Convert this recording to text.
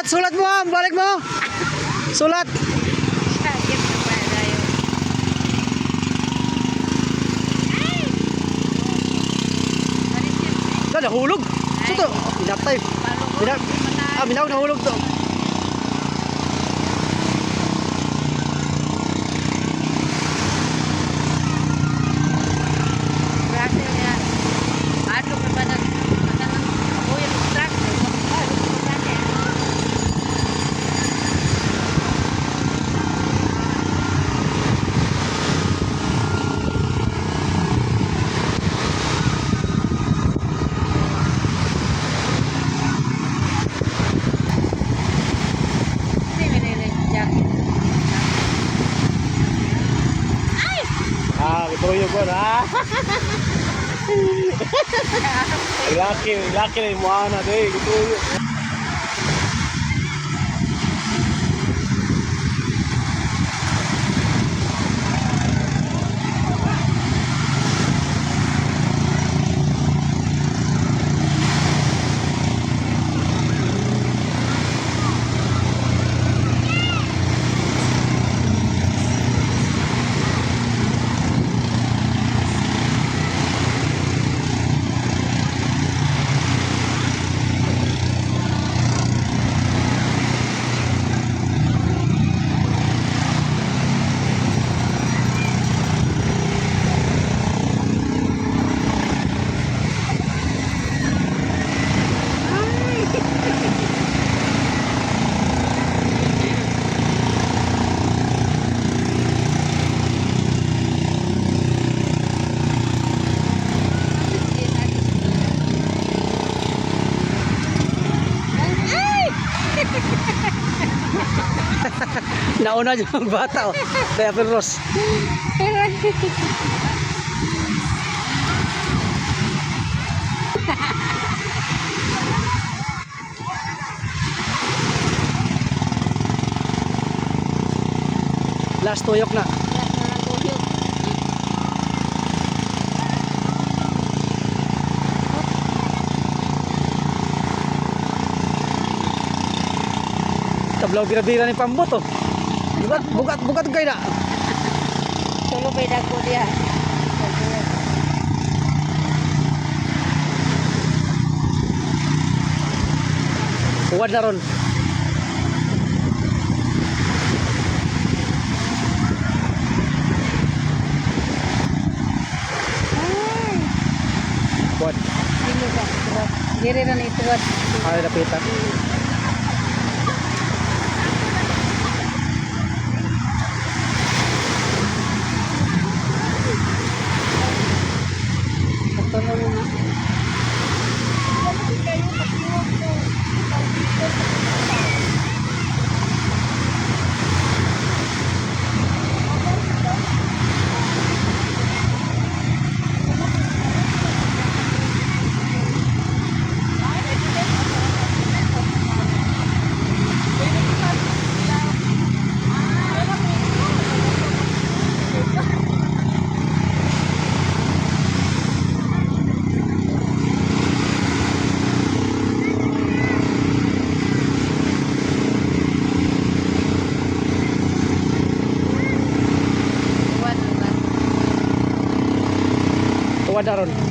sulat mo ha. Balik mo. Sulat. Sakit na pa tayo. Ito, nahulog. Ito, pinatay. Minawag nahulog to. Brazil yan. Ano ka ba ng abuyan ng truck? Ituyo ko na. Laki na yung mga na doy. Ituyo. Nauna yung bata, oh. Kaya Ross. Last tuyok na. Tablaw bira-bira ni pambot, oh. Bukat kayo na. Tulo pa ko dia. Huwad na ron. Huwad. Dili ba? Diri na ito. Ay, napitan. Huwad na ron.